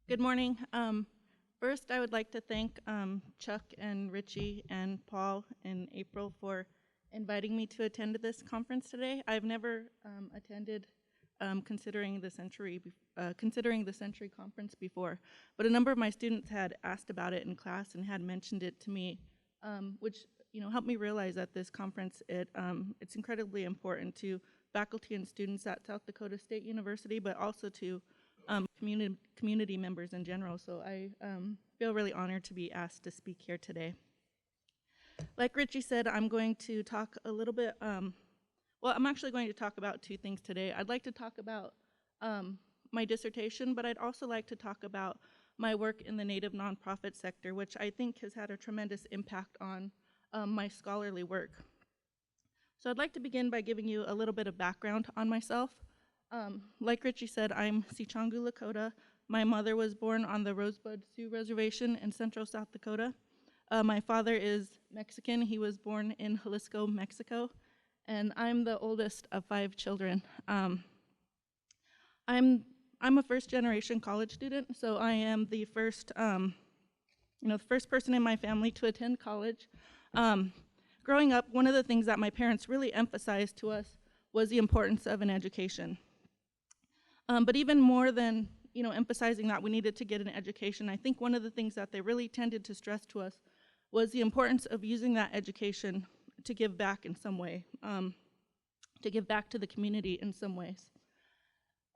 Good morning. First, I would like to thank Chuck and Richie and Paul and April for inviting me to attend this conference today. I've never attended considering the Century conference before, but a number of my students had asked about it in class and had mentioned it to me, which helped me realize that this conference it's incredibly important to faculty and students at South Dakota State University, but also to community members in general. So I feel really honored to be asked to speak here today. Like Richie said, I'm going to talk a little bit, I'm actually going to talk about two things today. I'd like to talk about my dissertation, but I'd also like to talk about my work in the Native nonprofit sector, which I think has had a tremendous impact on my scholarly work. So I'd like to begin by giving you a little bit of background on myself. Like Richie said, I'm Sicangu Lakota. My mother was born on the Rosebud Sioux Reservation in central South Dakota. My father is Mexican. He was born in Jalisco, Mexico, and I'm the oldest of 5 children. I'm a first-generation college student, so I am the first, the first person in my family to attend college. Growing up, one of the things that my parents really emphasized to us was the importance of an education. But even more than emphasizing that we needed to get an education, I think one of the things that they really tended to stress to us was the importance of using that education to give back in some way, to give back to the community in some ways.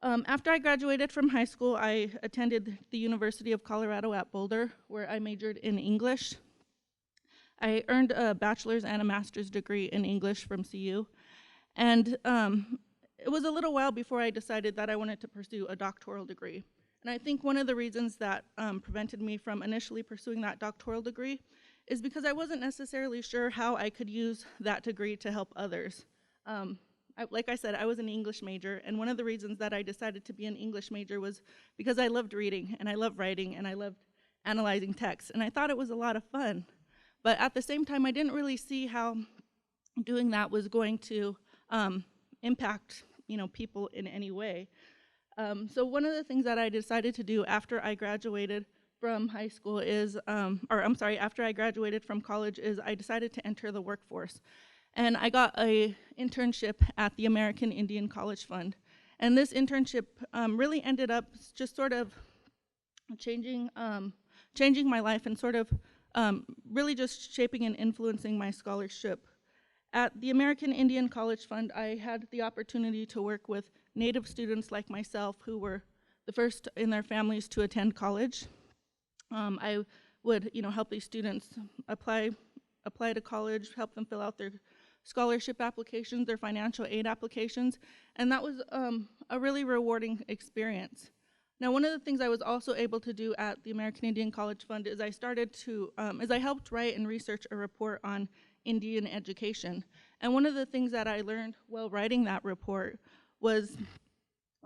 After I graduated from high school, I attended the University of Colorado at Boulder, where I majored in English. I earned a bachelor's and a master's degree in English from CU, and it was a little while before I decided that I wanted to pursue a doctoral degree. And I think one of the reasons that prevented me from initially pursuing that doctoral degree is because I wasn't necessarily sure how I could use that degree to help others. Like I said, I was an English major, and one of the reasons that I decided to be an English major was because I loved reading, and I loved writing, and I loved analyzing text, and I thought it was a lot of fun. But at the same time, I didn't really see how doing that was going to impact people in any way. So one of the things that I decided to do after I graduated from high school is, after I graduated from college is I decided to enter the workforce. And I got an internship at the American Indian College Fund. And this internship really ended up just sort of changing my life and sort of really just shaping and influencing my scholarship. At the American Indian College Fund, I had the opportunity to work with Native students like myself who were the first in their families to attend college. I would, help these students apply to college, help them fill out their scholarship applications, their financial aid applications, and that was a really rewarding experience. Now, one of the things I was also able to do at the American Indian College Fund is I helped write and research a report on Indian education. And one of the things that I learned while writing that report was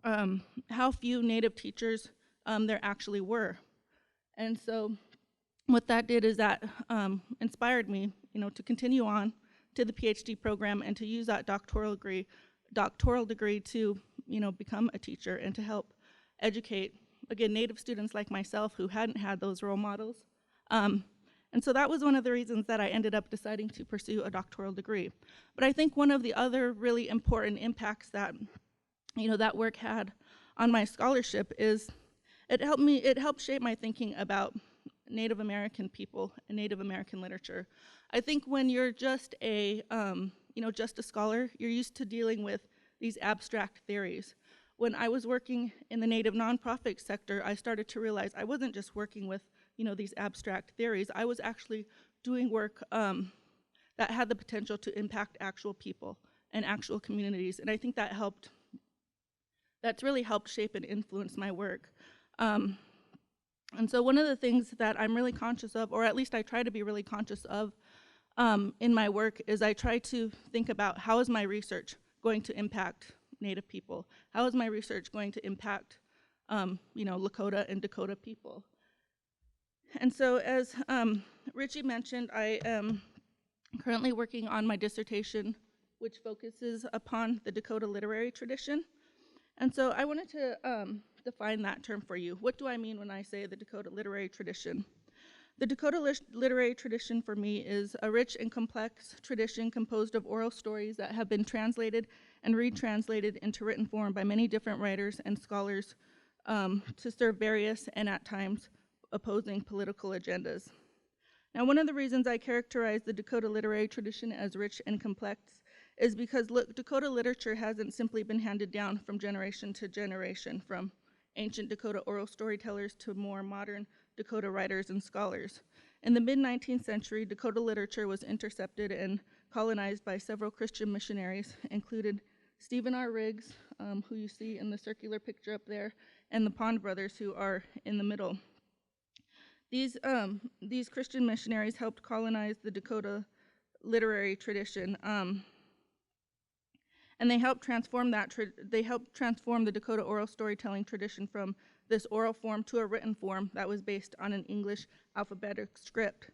how few Native teachers there actually were. And so what that did is that inspired me, to continue on to the PhD program and to use that doctoral degree to, become a teacher and to help educate, again, Native students like myself who hadn't had those role models. And so that was one of the reasons that I ended up deciding to pursue a doctoral degree. But I think one of the other really important impacts that, that work had on my scholarship is it helped shape my thinking about Native American people and Native American literature. I think when you're just a scholar, you're used to dealing with these abstract theories. When I was working in the Native nonprofit sector, I started to realize I wasn't just working with these abstract theories. I was actually doing work that had the potential to impact actual people and actual communities, and I think that's really helped shape and influence my work. And so one of the things that I'm really conscious of, or at least I try to be really conscious of in my work, is I try to think about how is my research going to impact Native people? How is my research going to impact Lakota and Dakota people? And so as Richie mentioned, I am currently working on my dissertation, which focuses upon the Dakota literary tradition. And so I wanted to define that term for you. What do I mean when I say the Dakota literary tradition? The Dakota literary tradition for me is a rich and complex tradition composed of oral stories that have been translated and retranslated into written form by many different writers and scholars to serve various and at times opposing political agendas. Now, one of the reasons I characterize the Dakota literary tradition as rich and complex is because Dakota literature hasn't simply been handed down from generation to generation, from ancient Dakota oral storytellers to more modern Dakota writers and scholars. In the mid-19th century, Dakota literature was intercepted and colonized by several Christian missionaries, included Stephen R. Riggs, who you see in the circular picture up there, and the Pond brothers, who are in the middle. These Christian missionaries helped colonize the Dakota literary tradition, and they helped transform the Dakota oral storytelling tradition from this oral form to a written form that was based on an English alphabetic script.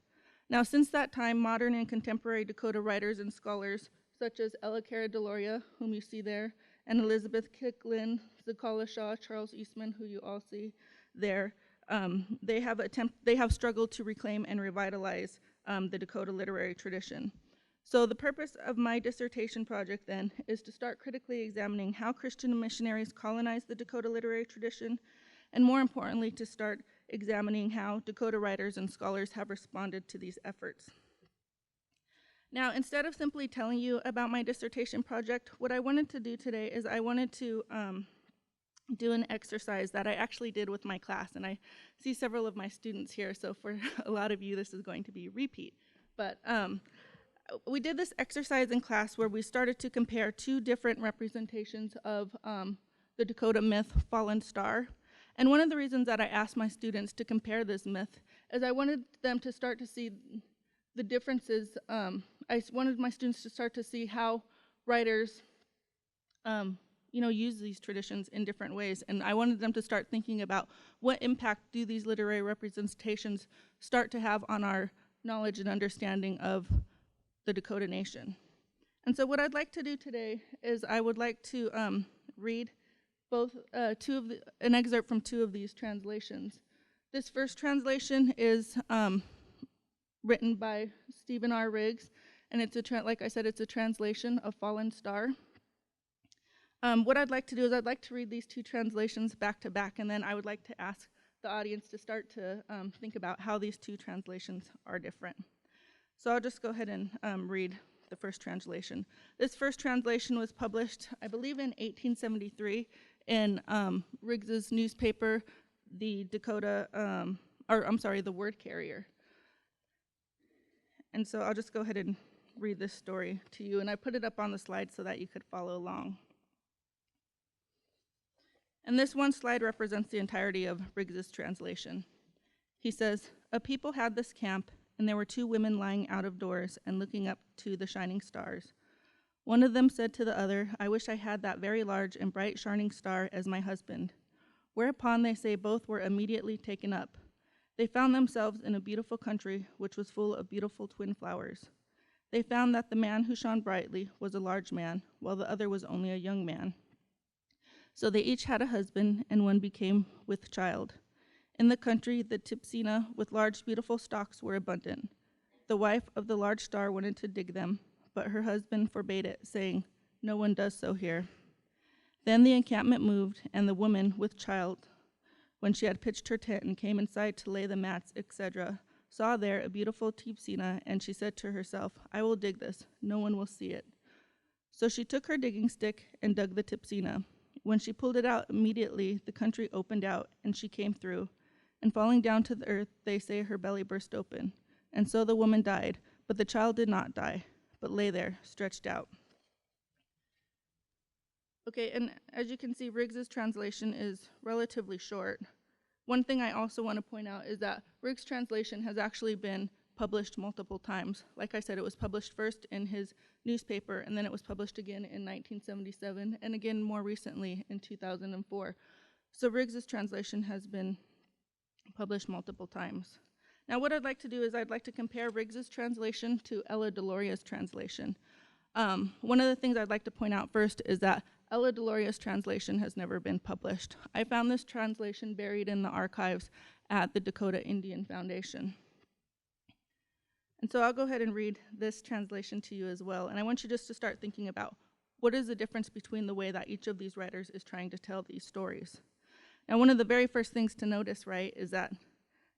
Now, since that time, modern and contemporary Dakota writers and scholars, such as Ella Cara Delora, whom you see there, and Elizabeth Kicklin, Zakala Shaw, Charles Eastman, who you all see there, they have struggled to reclaim and revitalize the Dakota literary tradition. So the purpose of my dissertation project then is to start critically examining how Christian missionaries colonized the Dakota literary tradition, and more importantly, to start examining how Dakota writers and scholars have responded to these efforts. Now, instead of simply telling you about my dissertation project, what I wanted to do today is I wanted to do an exercise that I actually did with my class, and I see several of my students here, so for a lot of you this is going to be a repeat. But we did this exercise in class where we started to compare two different representations of the Dakota myth, Fallen Star. And one of the reasons that I asked my students to compare this myth is I wanted them to start to see the differences. I wanted my students to start to see how writers use these traditions in different ways. And I wanted them to start thinking about what impact do these literary representations start to have on our knowledge and understanding of the Dakota Nation. And so what I'd like to do today is I would like to read both an excerpt from two of these translations. This first translation is written by Stephen R. Riggs, and it's like I said, it's a translation of Fallen Star. What I'd like to do is I'd like to read these two translations back to back, and then I would like to ask the audience to start to think about how these two translations are different. So I'll just go ahead and read the first translation. This first translation was published, I believe, in 1873 in Riggs's newspaper, the Word Carrier. And so I'll just go ahead and read this story to you, and I put it up on the slide so that you could follow along. And this one slide represents the entirety of Riggs's translation. He says, "A people had this camp, and there were two women lying out of doors and looking up to the shining stars. One of them said to the other, 'I wish I had that very large and bright shining star as my husband.' Whereupon they say both were immediately taken up. They found themselves in a beautiful country which was full of beautiful twin flowers. They found that the man who shone brightly was a large man, while the other was only a young man. So they each had a husband, and one became with child. In the country, the Tipsina with large beautiful stalks were abundant. The wife of the large star wanted to dig them, but her husband forbade it, saying, 'No one does so here.' Then the encampment moved, and the woman with child, when she had pitched her tent and came inside to lay the mats, etc., saw there a beautiful Tipsina, and she said to herself, 'I will dig this, no one will see it.' So she took her digging stick and dug the Tipsina. When she pulled it out, immediately the country opened out, and she came through. And falling down to the earth, they say her belly burst open. And so the woman died, but the child did not die, but lay there, stretched out." Okay, and as you can see, Riggs's translation is relatively short. One thing I also want to point out is that Riggs' translation has actually been published multiple times. Like I said, it was published first in his newspaper, and then it was published again in 1977, and again more recently in 2004. So Riggs's translation has been published multiple times. Now what I'd like to do is I'd like to compare Riggs's translation to Ella Delora's translation. One of the things I'd like to point out first is that Ella Deloria's translation has never been published. I found this translation buried in the archives at the Dakota Indian Foundation. And so I'll go ahead and read this translation to you as well. And I want you just to start thinking about what is the difference between the way that each of these writers is trying to tell these stories. Now, one of the very first things to notice, right, is that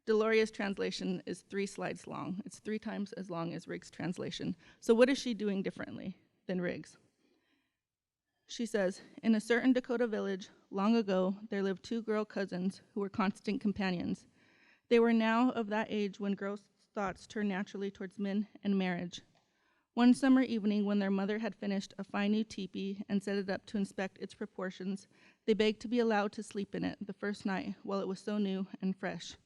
Deloria's translation is 3 slides long. It's 3 times as long as Riggs' translation. So what is she doing differently than Riggs? She says, in a certain Dakota village, long ago, there lived 2 girl cousins who were constant companions. They were now of that age when girls' thoughts turn naturally towards men and marriage. One summer evening, when their mother had finished a fine new teepee and set it up to inspect its proportions, they begged to be allowed to sleep in it the first night while it was so new and fresh.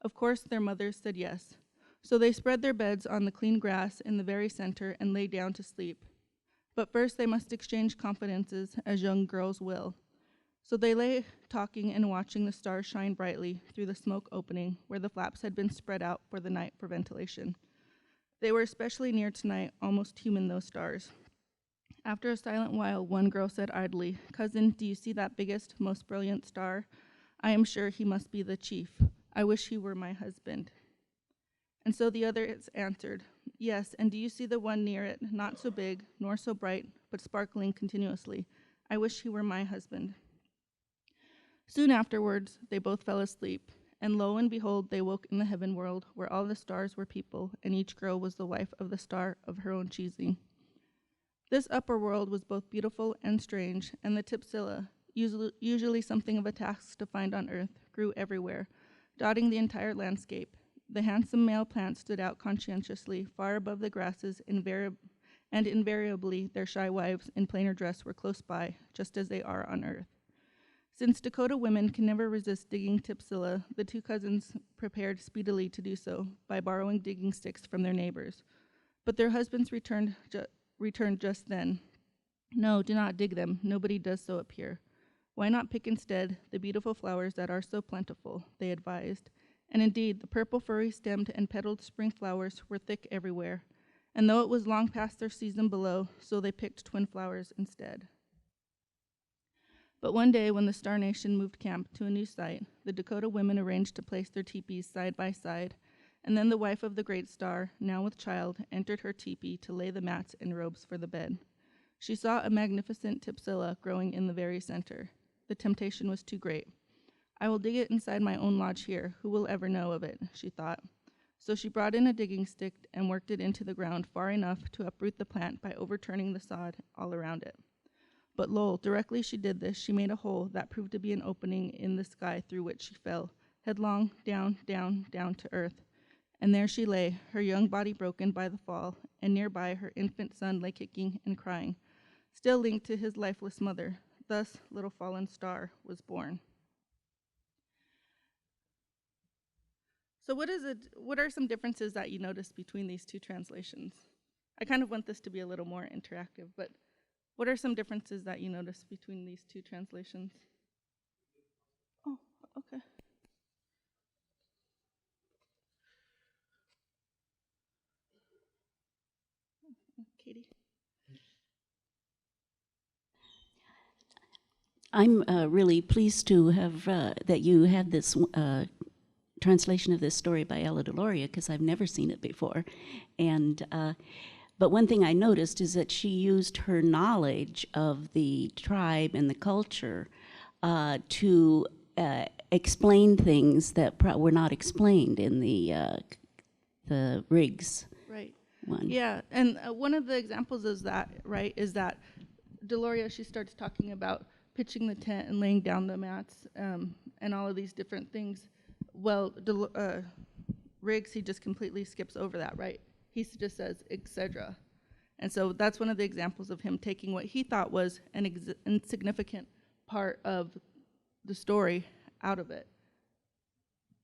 Of course, their mothers said yes. So they spread their beds on the clean grass in the very center and lay down to sleep. But first they must exchange confidences, as young girls will. So they lay talking and watching the stars shine brightly through the smoke opening where the flaps had been spread out for the night for ventilation. They were especially near tonight, almost human, those stars. After a silent while, one girl said idly, "Cousin, do you see that biggest, most brilliant star? I am sure he must be the chief. I wish he were my husband." And so the other answered, "Yes, and do you see the one near it, not so big, nor so bright, but sparkling continuously? I wish he were my husband." Soon afterwards, they both fell asleep, and lo and behold, they woke in the heaven world, where all the stars were people, and each girl was the wife of the star of her own choosing. This upper world was both beautiful and strange, and the Tipsilla, usually something of a task to find on earth, grew everywhere, dotting the entire landscape. The handsome male plants stood out conscientiously, far above the grasses, and invariably their shy wives in plainer dress were close by, just as they are on earth. Since Dakota women can never resist digging Tipsilla, the 2 cousins prepared speedily to do so by borrowing digging sticks from their neighbors. But their husbands returned just then. "No, do not dig them. Nobody does so up here. Why not pick instead the beautiful flowers that are so plentiful?" they advised. And indeed, the purple furry-stemmed and petaled spring flowers were thick everywhere, and though it was long past their season below, so they picked twin flowers instead. But one day, when the Star Nation moved camp to a new site, the Dakota women arranged to place their teepees side by side, and then the wife of the great star, now with child, entered her teepee to lay the mats and robes for the bed. She saw a magnificent Tipsilla growing in the very center. The temptation was too great. "I will dig it inside my own lodge here. Who will ever know of it?" she thought. So she brought in a digging stick and worked it into the ground far enough to uproot the plant by overturning the sod all around it. But lo, directly she did this, she made a hole that proved to be an opening in the sky through which she fell, headlong, down, down, down to earth. And there she lay, her young body broken by the fall, and nearby her infant son lay kicking and crying, still linked to his lifeless mother. Thus, little fallen star was born. So what are some differences that you notice between these 2 translations? I kind of want this to be a little more interactive, but what are some differences that you notice between these 2 translations? Oh, okay. Katie? I'm really pleased to have that you had this translation of this story by Ella Deloria, because I've never seen it before. And but one thing I noticed is that she used her knowledge of the tribe and the culture to explain things that were not explained in the Riggs one. Yeah, and one of the examples is that, right, is that Deloria, she starts talking about pitching the tent and laying down the mats and all of these different things. Well, Riggs, he just completely skips over that, right? He just says, etc. And so that's one of the examples of him taking what he thought was an insignificant part of the story out of it.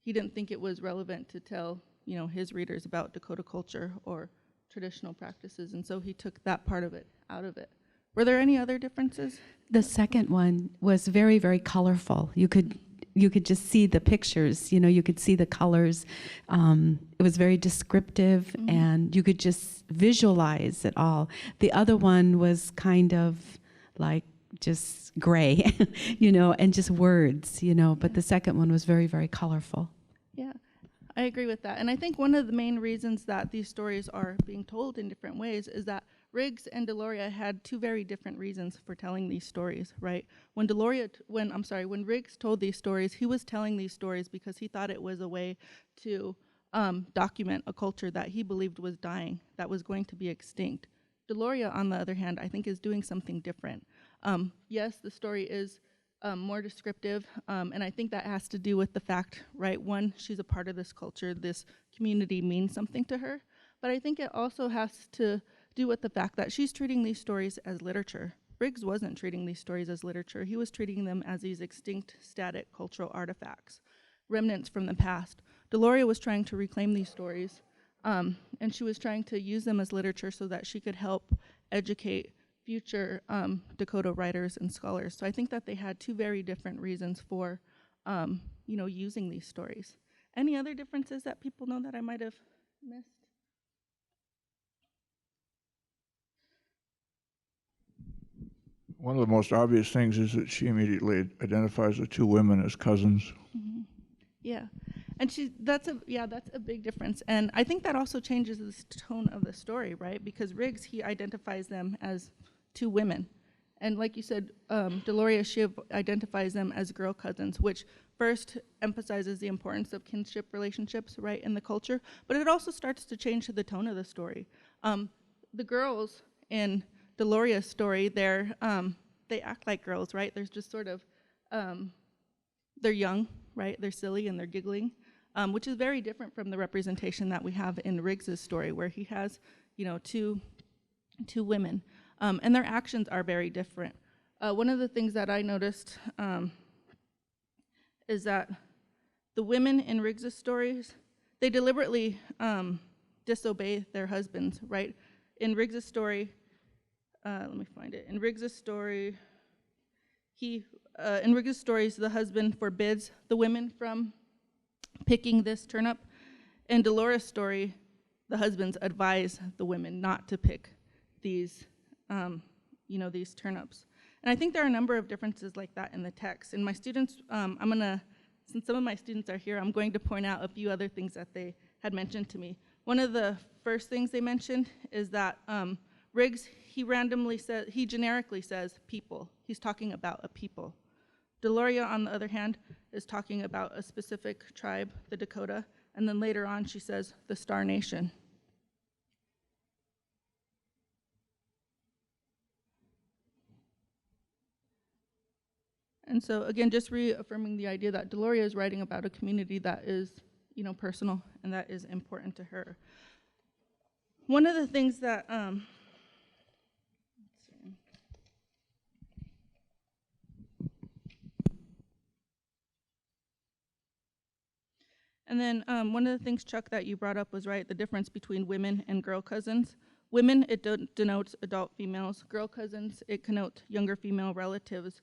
He didn't think it was relevant to tell, his readers about Dakota culture or traditional practices, and so he took that part of it out of it. Were there any other differences? The second one was very, very colorful. You could just see the pictures, you could see the colors. It was very descriptive, and you could just visualize it all. The other one was kind of like just gray, and just words, but the second one was very, very colorful. Yeah, I agree with that. And I think one of the main reasons that these stories are being told in different ways is that Riggs and Delora had two very different reasons for telling these stories, right? When Riggs told these stories, he was telling these stories because he thought it was a way to document a culture that he believed was dying, that was going to be extinct. Delora, on the other hand, I think is doing something different. Yes, the story is more descriptive, and I think that has to do with the fact, right, one, she's a part of this culture, this community means something to her, but I think it also has to do with the fact that she's treating these stories as literature. Riggs wasn't treating these stories as literature. He was treating them as these extinct, static cultural artifacts, remnants from the past. Delora was trying to reclaim these stories, and she was trying to use them as literature so that she could help educate future Dakota writers and scholars. So I think that they had two very different reasons for, using these stories. Any other differences that people know that I might have missed? One of the most obvious things is that she immediately identifies the two women as cousins. Mm-hmm. Yeah, and that's a big difference. And I think that also changes the tone of the story, right? Because Riggs, he identifies them as two women. And like you said, Delora, she identifies them as girl cousins, which first emphasizes the importance of kinship relationships, right, in the culture. But it also starts to change the tone of the story. The girls in Delora's story, they act like girls, right? There's just sort of, they're young, right? They're silly and they're giggling, which is very different from the representation that we have in Riggs's story, where he has, two women, and their actions are very different. One of the things that I noticed is that the women in Riggs's stories, they deliberately disobey their husbands, right? In Riggs's story, let me find it. In Riggs's story, the husband forbids the women from picking this turnip. In Delora's story, the husbands advise the women not to pick these, these turnips. And I think there are a number of differences like that in the text. And my students, since some of my students are here, I'm going to point out a few other things that they had mentioned to me. One of the first things they mentioned is that Riggs, he generically says people. He's talking about a people. Delora, on the other hand, is talking about a specific tribe, the Dakota, and then later on she says the Star Nation. And so again, just reaffirming the idea that Delora is writing about a community that is, personal and that is important to her. One of the things that, and then one of the things, Chuck, that you brought up was, right, the difference between women and girl cousins. Women, it denotes adult females. Girl cousins, it connotes younger female relatives.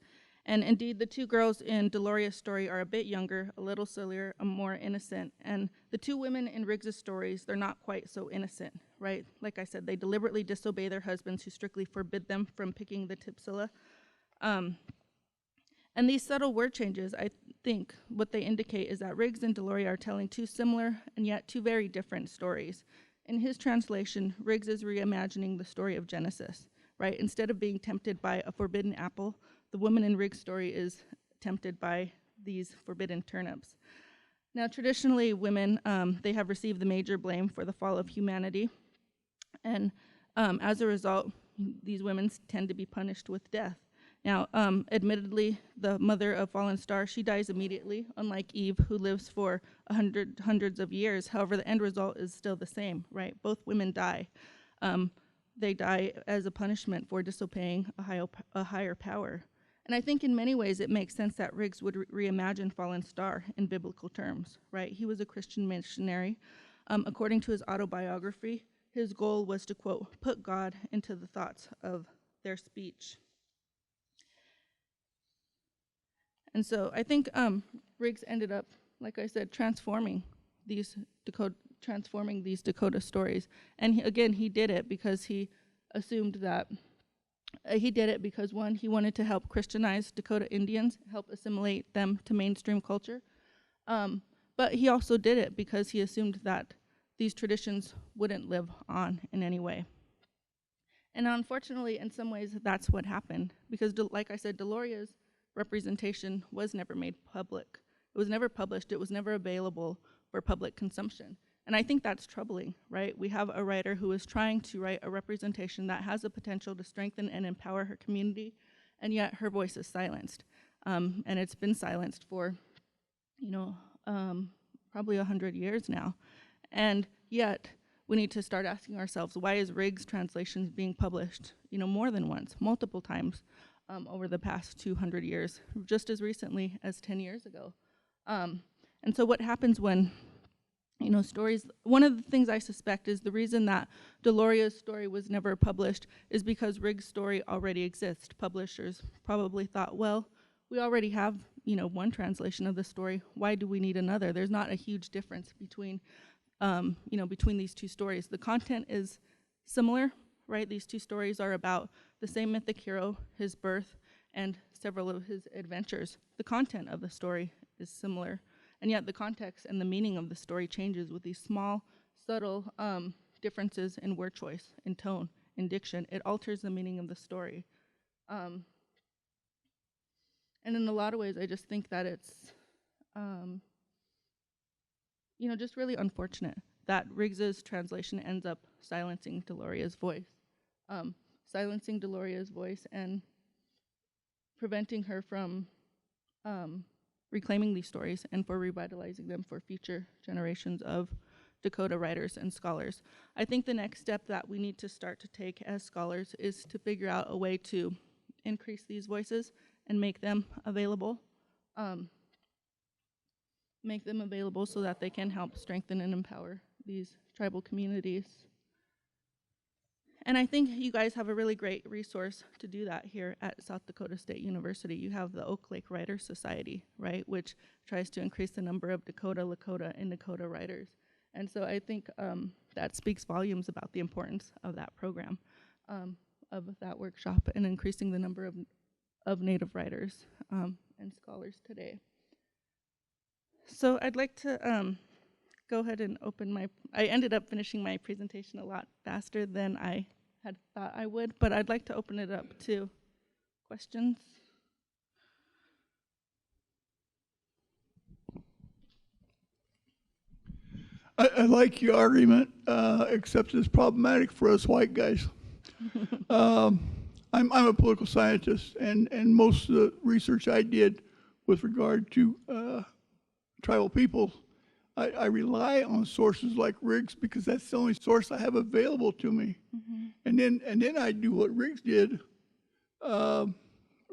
And indeed, the two girls in Delora's story are a bit younger, a little sillier, more innocent. And the two women in Riggs's stories, they're not quite so innocent, right? Like I said, they deliberately disobey their husbands who strictly forbid them from picking the tipsilla. And these subtle word changes, I think, what they indicate is that Riggs and Delora are telling two similar and yet two very different stories. In his translation, Riggs is reimagining the story of Genesis, right? Instead of being tempted by a forbidden apple, the woman in Riggs' story is tempted by these forbidden turnips. Now, traditionally, women, they have received the major blame for the fall of humanity. And as a result, these women tend to be punished with death. Now, admittedly, the mother of fallen star, she dies immediately, unlike Eve, who lives for hundreds of years. However, the end result is still the same, right? Both women die. They die as a punishment for disobeying a higher power. And I think in many ways it makes sense that Riggs would reimagine fallen star in biblical terms, right? He was a Christian missionary. According to his autobiography, his goal was to, quote, put God into the thoughts of their speech. And so I think Riggs ended up, like I said, transforming these Dakota stories. And again, he did it because he assumed that He did it because, one, he wanted to help Christianize Dakota Indians, help assimilate them to mainstream culture. But he also did it because he assumed that these traditions wouldn't live on in any way. And unfortunately, in some ways, that's what happened. Because, like I said, Deloria's representation was never made public. It was never published. It was never available for public consumption. And I think that's troubling, right? We have a writer who is trying to write a representation that has the potential to strengthen and empower her community, and yet her voice is silenced. And it's been silenced for, probably 100 years now. And yet, we need to start asking ourselves, why is Riggs' translations being published, more than once, multiple times over the past 200 years, just as recently as 10 years ago? And so what happens when, stories, one of the things I suspect is the reason that Deloria's story was never published is because Riggs' story already exists. Publishers probably thought, well, we already have, one translation of the story. Why do we need another? There's not a huge difference between between these two stories. The content is similar, right? These two stories are about the same mythic hero, his birth, and several of his adventures. The content of the story is similar, and yet the context and the meaning of the story changes with these small, subtle differences in word choice, in tone, in diction. It alters the meaning of the story. And in a lot of ways, I just think that it's just really unfortunate that Riggs's translation ends up silencing Deloria's voice. Silencing Deloria's voice and preventing her from reclaiming these stories and for revitalizing them for future generations of Dakota writers and scholars. I think the next step that we need to start to take as scholars is to figure out a way to increase these voices and make them available. Make them available so that they can help strengthen and empower these tribal communities. And I think you guys have a really great resource to do that here at South Dakota State University. You have the Oak Lake Writers Society, right, which tries to increase the number of Dakota, Lakota, and Dakota writers. And so I think that speaks volumes about the importance of that program, of that workshop, and increasing the number of Native writers and scholars today. So I'd like to go ahead and I ended up finishing my presentation a lot faster than I had thought I would, but I'd like to open it up to questions. I like your argument, except it's problematic for us white guys. I'm a political scientist, and most of the research I did with regard to tribal peoples, I rely on sources like Riggs because that's the only source I have available to me. Mm-hmm. And then I do what Riggs did.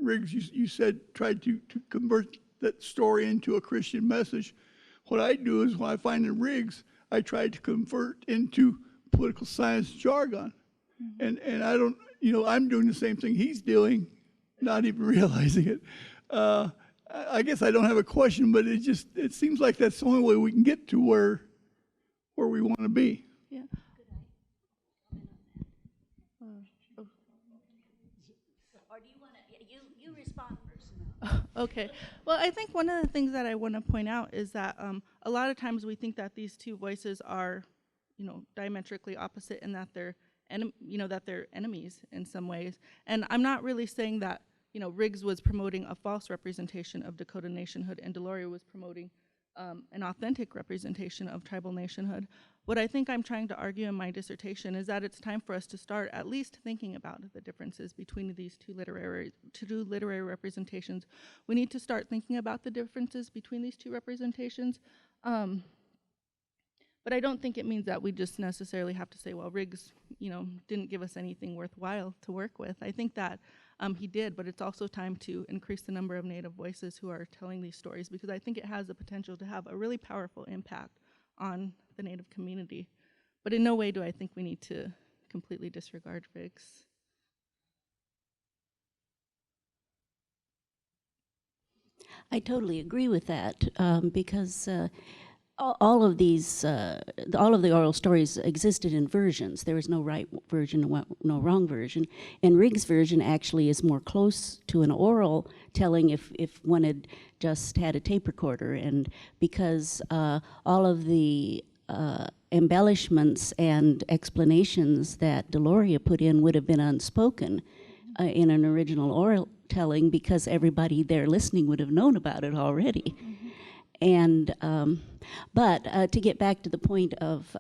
Riggs, you said, tried to convert that story into a Christian message. What I do is when I find in Riggs, I try to convert into political science jargon. Mm-hmm. And I don't, I'm doing the same thing he's doing, not even realizing it. I guess I don't have a question, but it seems like that's the only way we can get to where we want to be. Yeah. Or do you want to, you respond first. Okay. Well, I think one of the things that I want to point out is that a lot of times we think that these two voices are, diametrically opposite and that they're enemies in some ways. And I'm not really saying that, Riggs was promoting a false representation of Dakota nationhood and Delora was promoting an authentic representation of tribal nationhood. What I think I'm trying to argue in my dissertation is that it's time for us to start at least thinking about the differences between these two literary representations. We need to start thinking about the differences between these two representations. But I don't think it means that we just necessarily have to say, well, Riggs, didn't give us anything worthwhile to work with. I think that he did, but it's also time to increase the number of Native voices who are telling these stories because I think it has the potential to have a really powerful impact on the Native community. But in no way do I think we need to completely disregard Riggs. I totally agree with that because all of these, all of the oral stories existed in versions. There was no right version, no wrong version. And Riggs' version actually is more close to an oral telling if one had just had a tape recorder. And because all of the embellishments and explanations that Delora put in would have been unspoken in an original oral telling, because everybody there listening would have known about it already. And but to get back to the point of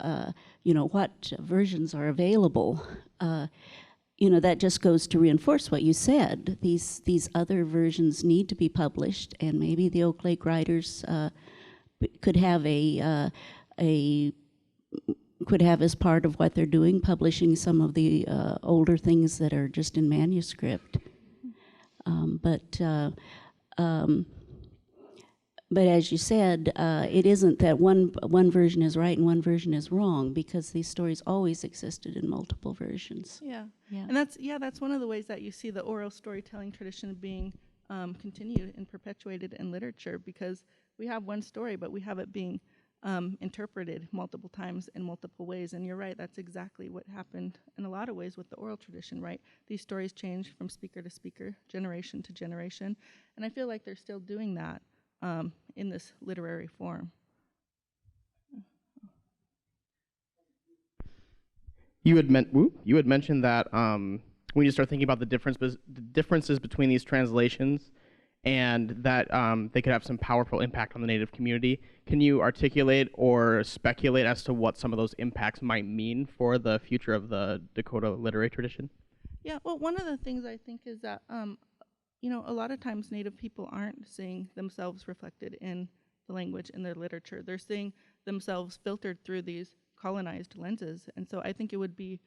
what versions are available, that just goes to reinforce what you said. These other versions need to be published, and maybe the Oak Lake writers could have could have as part of what they're doing, publishing some of the older things that are just in manuscript. But as you said, it isn't that one version is right and one version is wrong, because these stories always existed in multiple versions. Yeah. Yeah. And that's one of the ways that you see the oral storytelling tradition being continued and perpetuated in literature, because we have one story, but we have it being interpreted multiple times in multiple ways. And you're right, that's exactly what happened in a lot of ways with the oral tradition, right? These stories change from speaker to speaker, generation to generation. And I feel like they're still doing that in this literary form. You had mentioned that when you start thinking about the differences between these translations, and that they could have some powerful impact on the Native community. Can you articulate or speculate as to what some of those impacts might mean for the future of the Dakota literary tradition? Yeah, well, one of the things I think is that, a lot of times Native people aren't seeing themselves reflected in the language in their literature. They're seeing themselves filtered through these colonized lenses. And so I think it would be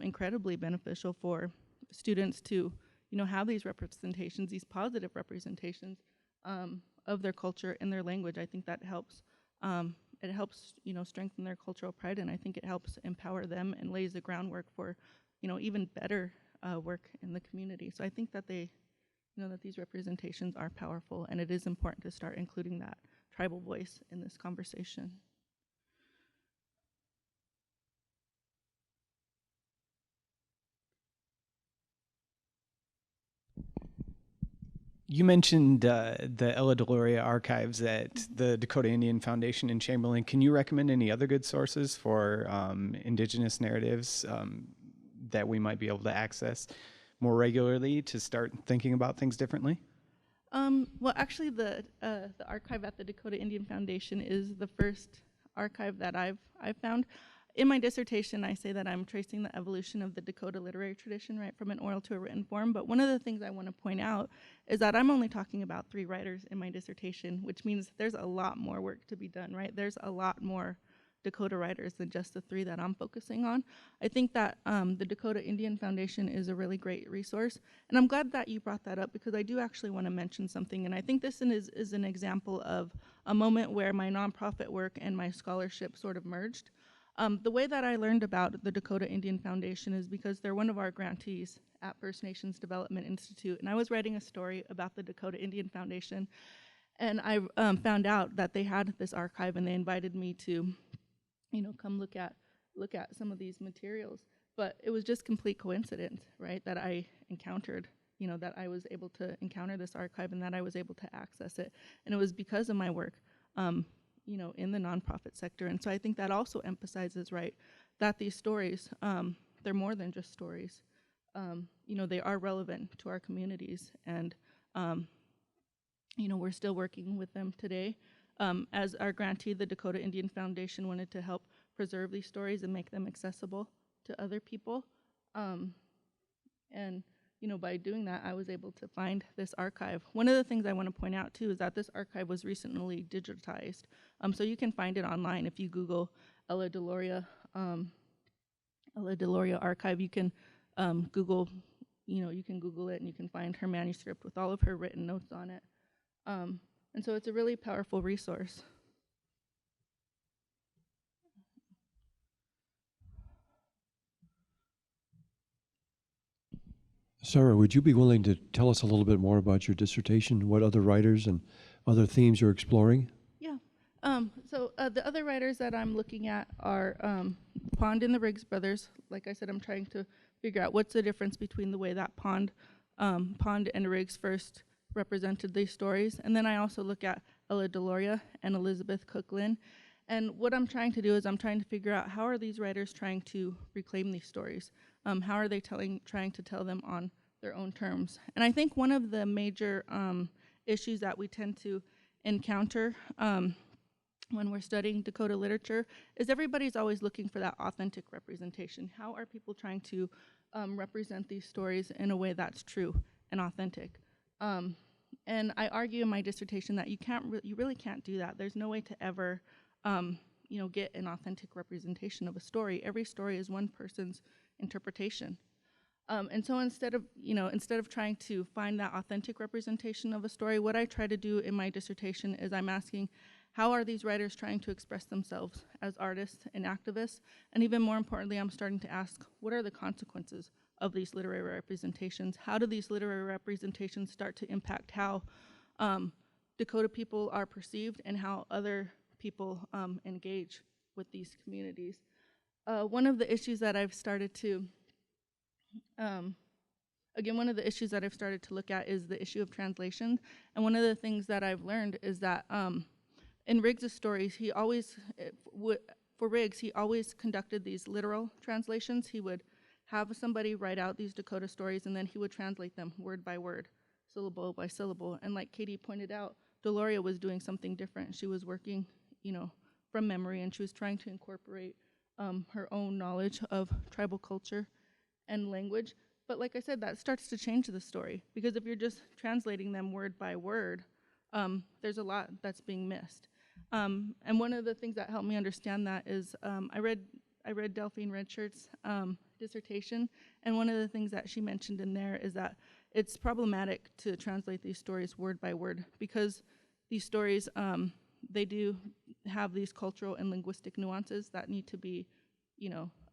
incredibly beneficial for students to have these representations, these positive representations of their culture in their language. I think that helps. It helps, strengthen their cultural pride, and I think it helps empower them and lays the groundwork for, even better work in the community. So I think that that these representations are powerful, and it is important to start including that tribal voice in this conversation. You mentioned the Ella Delora archives at the Dakota Indian Foundation in Chamberlain. Can you recommend any other good sources for indigenous narratives that we might be able to access more regularly to start thinking about things differently? Well, actually, the archive at the Dakota Indian Foundation is the first archive that I've found. In my dissertation, I say that I'm tracing the evolution of the Dakota literary tradition, right, from an oral to a written form. But one of the things I want to point out is that I'm only talking about 3 writers in my dissertation, which means there's a lot more work to be done, right? There's a lot more Dakota writers than just the 3 that I'm focusing on. I think that the Dakota Indian Foundation is a really great resource. And I'm glad that you brought that up, because I do actually want to mention something. And I think this is an example of a moment where my nonprofit work and my scholarship sort of merged. The way that I learned about the Dakota Indian Foundation is because they're one of our grantees at First Nations Development Institute. And I was writing a story about the Dakota Indian Foundation, and I found out that they had this archive, and they invited me to come look at some of these materials. But it was just complete coincidence, right, that I encountered, that I was able to encounter this archive and that I was able to access it. And it was because of my work, in the nonprofit sector. And so I think that also emphasizes, right, that these stories, they're more than just stories. They are relevant to our communities, and, we're still working with them today. As our grantee, the Dakota Indian Foundation wanted to help preserve these stories and make them accessible to other people. And by doing that, I was able to find this archive. One of the things I want to point out, too, is that this archive was recently digitized. So you can find it online if you Google Ella Delora archive. You can Google, you can Google it, and you can find her manuscript with all of her written notes on it. And so it's a really powerful resource. Sarah, would you be willing to tell us a little bit more about your dissertation, what other writers and other themes you're exploring? Yeah. So the other writers that I'm looking at are Pond and the Riggs brothers. Like I said, I'm trying to figure out what's the difference between the way that Pond and Riggs first represented these stories. And then I also look at Ella Deloria and Elizabeth Cook Lynn. And what I'm trying to do is I'm trying to figure out how are these writers trying to reclaim these stories? How are they trying to tell them on their own terms? And I think one of the major issues that we tend to encounter when we're studying Dakota literature is everybody's always looking for that authentic representation. How are people trying to represent these stories in a way that's true and authentic? And I argue in my dissertation that you really can't do that. There's no way to ever get an authentic representation of a story. Every story is one person's interpretation. And so instead of trying to find that authentic representation of a story, what I try to do in my dissertation is I'm asking, how are these writers trying to express themselves as artists and activists? And even more importantly, I'm starting to ask, what are the consequences of these literary representations? How do these literary representations start to impact how Dakota people are perceived and how other people engage with these communities? One of the issues that I've started to look at is the issue of translation. And one of the things that I've learned is that in Riggs' stories, he always conducted these literal translations. He would have somebody write out these Dakota stories, and then he would translate them word by word, syllable by syllable. And like Katie pointed out, Deloria was doing something different. She was working, from memory, and she was trying to incorporate her own knowledge of tribal culture and language. But like I said, that starts to change the story, because if you're just translating them word by word, there's a lot that's being missed. And one of the things that helped me understand that is I read Delphine Redshirt's dissertation, and one of the things that she mentioned in there is that it's problematic to translate these stories word by word, because these stories, they do have these cultural and linguistic nuances that need to be,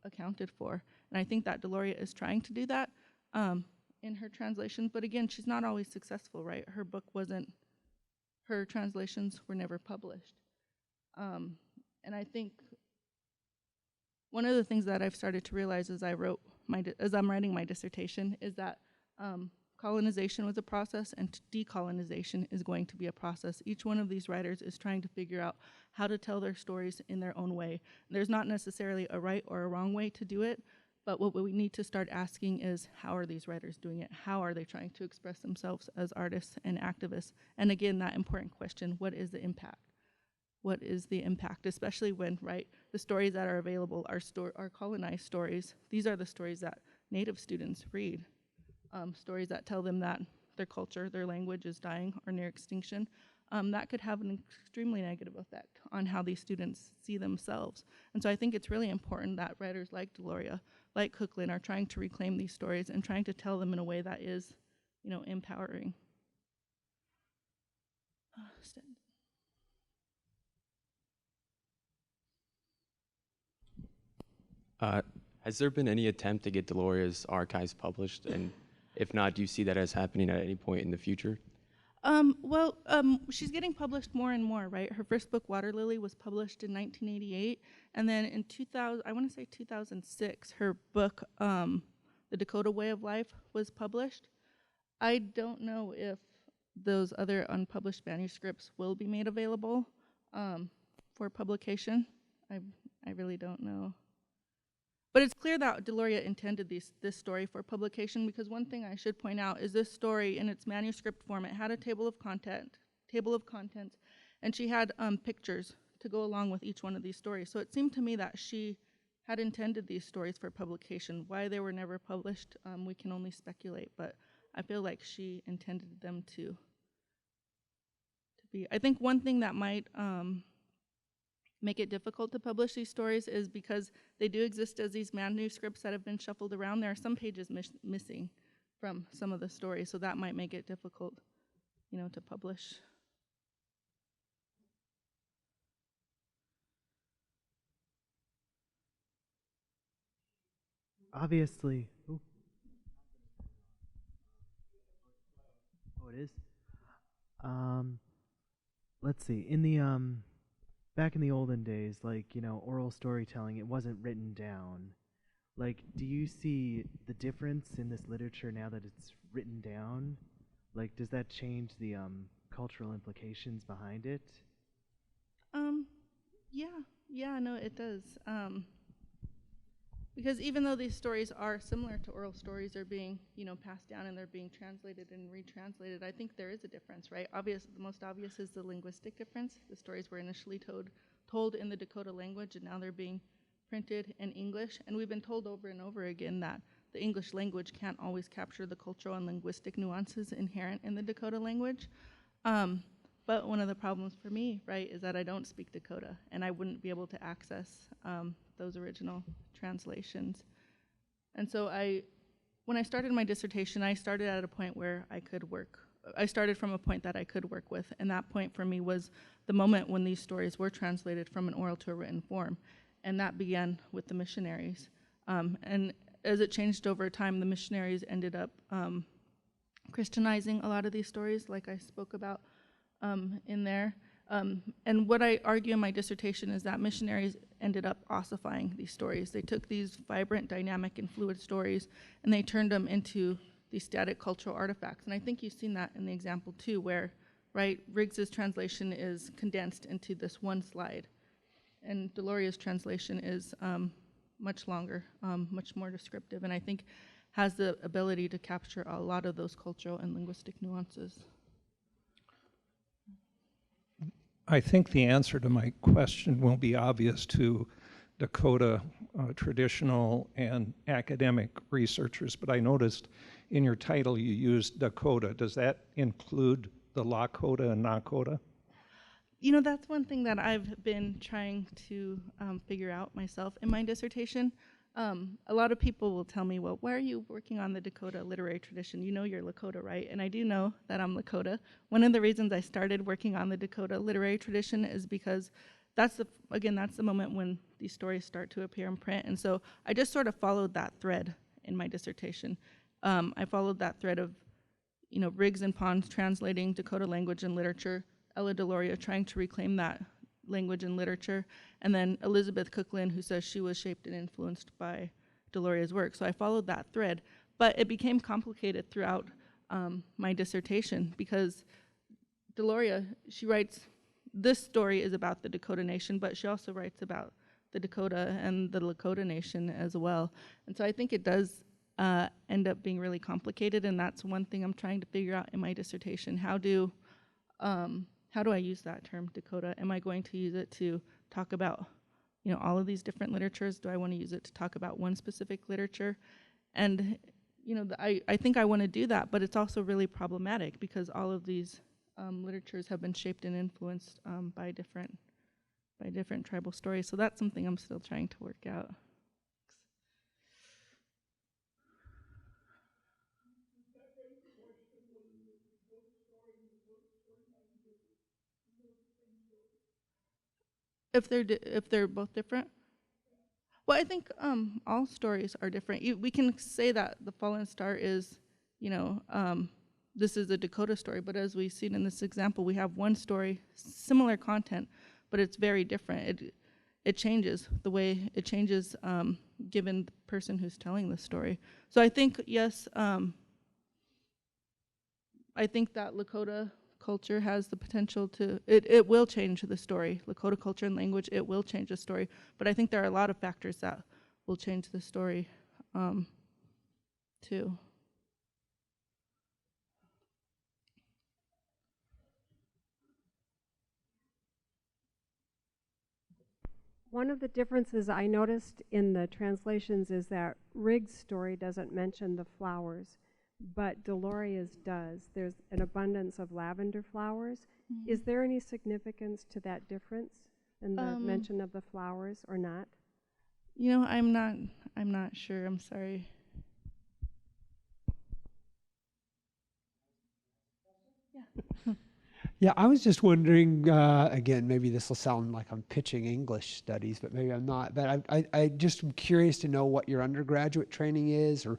accounted for. And I think that Deloria is trying to do that in her translation, but again, she's not always successful, right? Her translations were never published. And I think one of the things that I've started to realize as I'm writing my dissertation is that colonization was a process and decolonization is going to be a process. Each one of these writers is trying to figure out how to tell their stories in their own way. There's not necessarily a right or a wrong way to do it, but what we need to start asking is, how are these writers doing it? How are they trying to express themselves as artists and activists? And again, that important question, what is the impact? What is the impact, especially when, the stories that are available are colonized stories. These are the stories that Native students read, stories that tell them that their culture, their language is dying or near extinction. That could have an extremely negative effect on how these students see themselves. And so I think it's really important that writers like Deloria, like Cook Lynn, are trying to reclaim these stories and trying to tell them in a way that is, empowering. Has there been any attempt to get Deloria's archives published? And if not, do you see that as happening at any point in the future? She's getting published more and more, right? Her first book, Water Lily, was published in 1988. And then in 2006, her book, The Dakota Way of Life, was published. I don't know if those other unpublished manuscripts will be made available for publication. I really don't know. But it's clear that Deloria intended this story for publication, because one thing I should point out is this story in its manuscript form, it had a table of contents, and she had pictures to go along with each one of these stories. So it seemed to me that she had intended these stories for publication. Why they were never published, we can only speculate, but I feel like she intended them to be. I think one thing that might make it difficult to publish these stories is because they do exist as these manuscripts that have been shuffled around. There are some pages missing from some of the stories, so that might make it difficult, to publish. Obviously. Ooh. Oh, it is? Let's see. In the back in the olden days, like, you know, oral storytelling, it wasn't written down. Like, do you see the difference in this literature now that it's written down? Like, does that change the cultural implications behind it? Yeah, no, it does. Because even though these stories are similar to oral stories, are being, you know, passed down and they're being translated and retranslated, I think there is a difference, right? The most obvious is the linguistic difference. The stories were initially told in the Dakota language, and now they're being printed in English. And we've been told over and over again that the English language can't always capture the cultural and linguistic nuances inherent in the Dakota language. But one of the problems for me, right, is that I don't speak Dakota, and I wouldn't be able to access those original translations. And so when I started my dissertation, I started at a point where I could work. I started from a point that I could work with, and that point for me was the moment when these stories were translated from an oral to a written form, and that began with the missionaries. And as it changed over time, the missionaries ended up Christianizing a lot of these stories, like I spoke about in there. And what I argue in my dissertation is that missionaries ended up ossifying these stories. They took these vibrant, dynamic, and fluid stories, and they turned them into these static cultural artifacts. And I think you've seen that in the example too, where, right, Riggs's translation is condensed into this one slide, and Deloria's translation is much longer, much more descriptive, and I think has the ability to capture a lot of those cultural and linguistic nuances. I think the answer to my question will be obvious to Dakota traditional and academic researchers, but I noticed in your title you used Dakota. Does that include the Lakota and Nakota? You know, that's one thing that I've been trying to figure out myself in my dissertation. A lot of people will tell me, well, why are you working on the Dakota literary tradition? You know you're Lakota, right? And I do know that I'm Lakota. One of the reasons I started working on the Dakota literary tradition is because that's the moment when these stories start to appear in print. And so I just sort of followed that thread in my dissertation. I followed that thread of, you know, Riggs and Pons translating Dakota language and literature, Ella Deloria trying to reclaim that language and literature, and then Elizabeth Cooklin, who says she was shaped and influenced by Deloria's work. So I followed that thread, but it became complicated throughout my dissertation because Deloria, she writes, this story is about the Dakota Nation, but she also writes about the Dakota and the Lakota Nation as well. And so I think it does end up being really complicated, and that's one thing I'm trying to figure out in my dissertation. How do I use that term, Dakota? Am I going to use it to talk about, you know, all of these different literatures? Do I want to use it to talk about one specific literature? And, you know, I think I want to do that, but it's also really problematic because all of these literatures have been shaped and influenced by different tribal stories. So that's something I'm still trying to work out. If they're both different? Well, I think all stories are different. We can say that the Fallen Star is, you know, this is a Dakota story, but as we've seen in this example, we have one story, similar content, but it's very different. It changes the way it changes given the person who's telling the story. So I think, yes, I think that Lakota culture has the potential to, it will change the story. Lakota culture and language, it will change the story. But I think there are a lot of factors that will change the story too. One of the differences I noticed in the translations is that Riggs' story doesn't mention the flowers, but Deloria's does. There's an abundance of lavender flowers. Mm-hmm. Is there any significance to that difference in the mention of the flowers or not? You know, I'm not sure. I'm sorry. Yeah. Yeah, I was just wondering, again, maybe this will sound like I'm pitching English studies, but maybe I'm not. But I just am curious to know what your undergraduate training is, or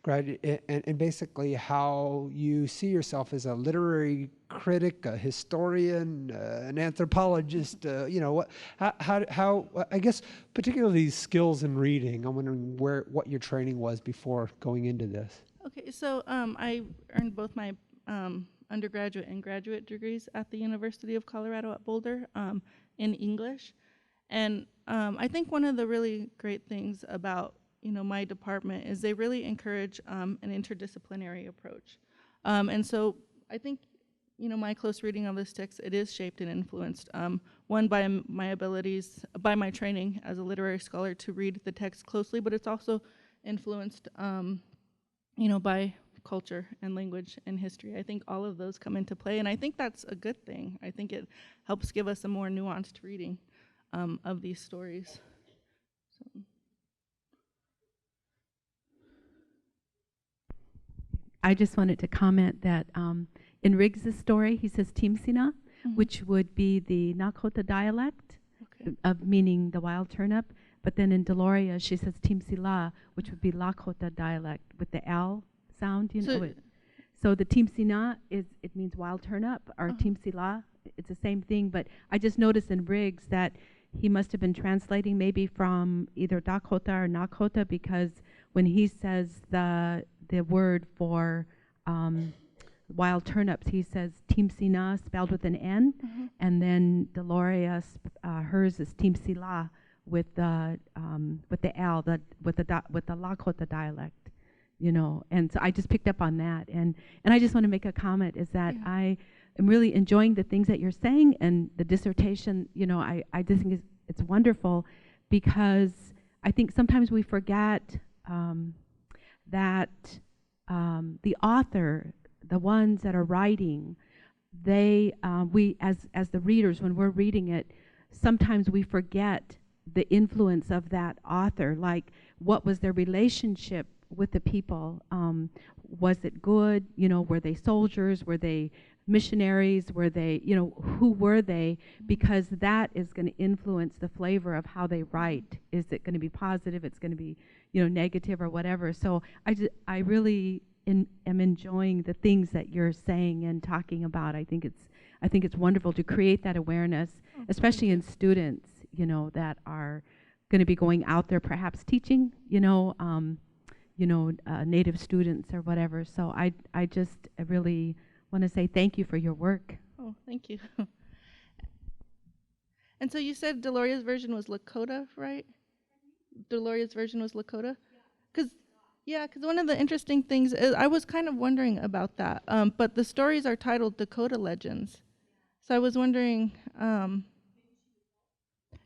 right? And basically how you see yourself as a literary critic, a historian, an anthropologist, you know, how I guess particularly skills in reading. I'm wondering what your training was before going into this. Okay, so I earned both my undergraduate and graduate degrees at the University of Colorado at Boulder in English. And I think one of the really great things about my department is they really encourage an interdisciplinary approach. And so I think my close reading of this text, it is shaped and influenced, one, by my abilities, by my training as a literary scholar to read the text closely, but it's also influenced by culture and language and history. I think all of those come into play, and I think that's a good thing. I think it helps give us a more nuanced reading of these stories. So. I just wanted to comment that in Riggs' story, he says Timsina, which would be the Dakota dialect, of meaning the wild turnip. But then in Deloria, she says Timsila, which would be Lakota dialect with the L sound. So the Timsina it means wild turnip, or Timsila, it's the same thing. But I just noticed in Riggs that he must have been translating maybe from either Dakota or Nakota, because when he says the word for wild turnips, he says Timsina spelled with an N, and then Deloria hers is Timsila with the L, with the Lakota dialect, And so I just picked up on that, and I just want to make a comment is that I am really enjoying the things that you're saying, and the dissertation. I just think it's wonderful, because I think sometimes we forget that the author, the ones that are writing, we as the readers, when we're reading it, sometimes we forget the influence of that author. Like, what was their relationship with the people? Was it good? Were they soldiers? Were they missionaries? Were they, who were they? Because that is going to influence the flavor of how they write. Is it going to be positive? It's going to be, negative or whatever. So I really am enjoying the things that you're saying and talking about. I think it's wonderful to create that awareness, especially in students, that are going to be going out there, perhaps teaching, Native students or whatever. So I just really want to say thank you for your work. Oh, thank you. And so you said Deloria's version was Lakota, right? Deloria's version was Lakota? Because one of the interesting things is I was kind of wondering about that. But the stories are titled Dakota Legends. So I was wondering,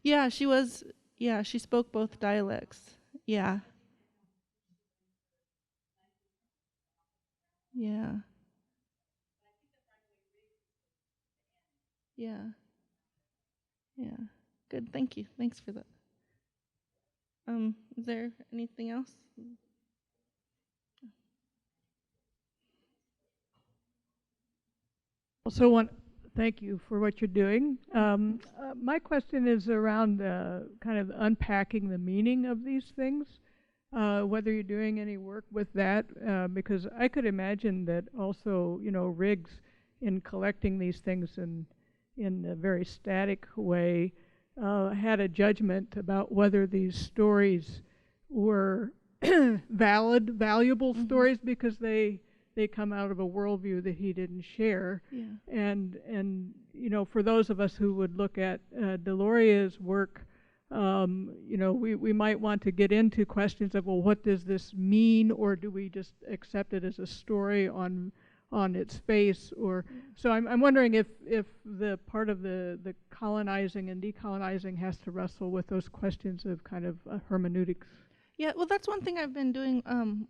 she spoke both dialects. Yeah. Yeah. Yeah. Yeah. Good. Thank you. Thanks for that. Is there anything else? Also thank you for what you're doing. My question is around kind of unpacking the meaning of these things, whether you're doing any work with that, because I could imagine that also, Riggs, in collecting these things in a very static way, had a judgment about whether these stories were valuable stories, because they come out of a worldview that he didn't share. Yeah. And for those of us who would look at Deloria's work, we might want to get into questions of, well, what does this mean, or do we just accept it as a story on its face? Or so I'm wondering if the part of the colonizing and decolonizing has to wrestle with those questions of kind of hermeneutics. Yeah, well, that's one thing I've been doing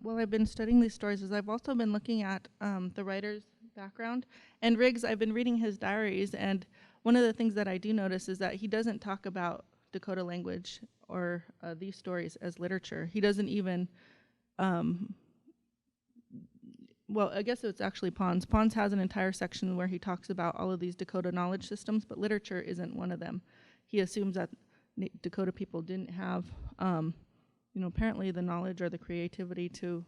while I've been studying these stories, is I've also been looking at the writer's background. And Riggs, I've been reading his diaries, and one of the things that I do notice is that he doesn't talk about Dakota language or these stories as literature. He doesn't even, well, I guess it's actually Pons. Pons has an entire section where he talks about all of these Dakota knowledge systems, but literature isn't one of them. He assumes that Dakota people didn't have, apparently the knowledge or the creativity to,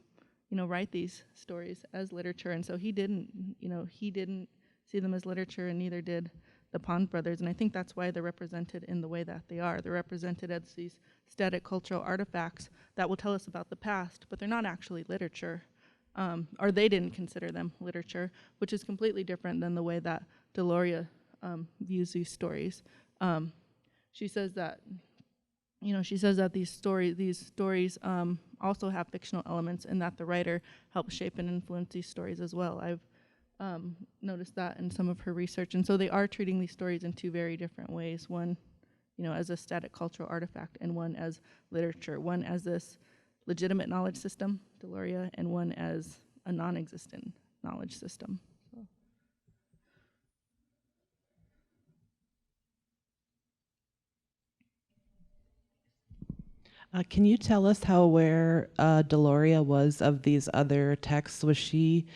write these stories as literature. And so he didn't see them as literature, and neither did the Pond brothers. And I think that's why they're represented in the way that they are. They're represented as these static cultural artifacts that will tell us about the past, but they're not actually literature. Or they didn't consider them literature, which is completely different than the way that Delora views these stories. She says that these stories also have fictional elements, and that the writer helps shape and influence these stories as well. I've noticed that in some of her research, and so they are treating these stories in two very different ways. One, as a static cultural artifact, and one as literature. One as this legitimate knowledge system, Delora, and one as a non-existent knowledge system. Can you tell us how aware Delora was of these other texts? Was she,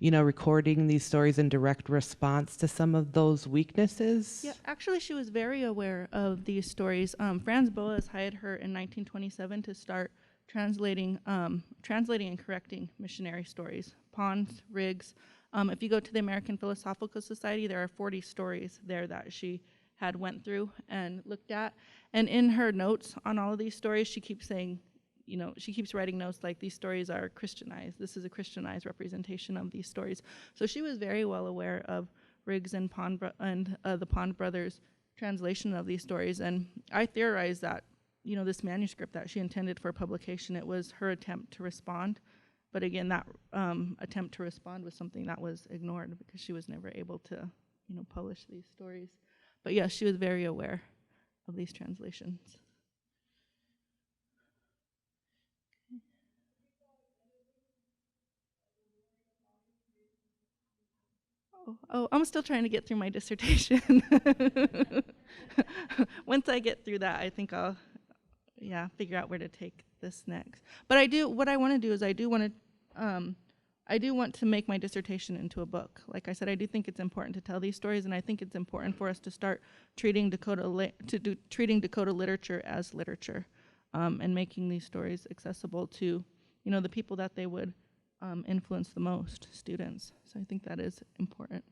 recording these stories in direct response to some of those weaknesses? Yeah, actually, she was very aware of these stories. Franz Boas hired her in 1927 to start translating and correcting missionary stories, Pond's, Riggs. If you go to the American Philosophical Society, there are 40 stories there that she had went through and looked at. And in her notes on all of these stories, she keeps saying, she keeps writing notes like, these stories are Christianized. This is a Christianized representation of these stories. So she was very well aware of Riggs and the Pond brothers' translation of these stories. And I theorize that, this manuscript that she intended for publication, it was her attempt to respond. But again, that attempt to respond was something that was ignored because she was never able to, publish these stories. But yes, she was very aware of these translations. Oh, I'm still trying to get through my dissertation. Once I get through that, I think I'll, figure out where to take this next. But what I want to do is I do want to make my dissertation into a book. Like I said, I do think it's important to tell these stories, and I think it's important for us to start treating Dakota literature as literature, and making these stories accessible to, the people that they would influence the most, students. So I think that is important.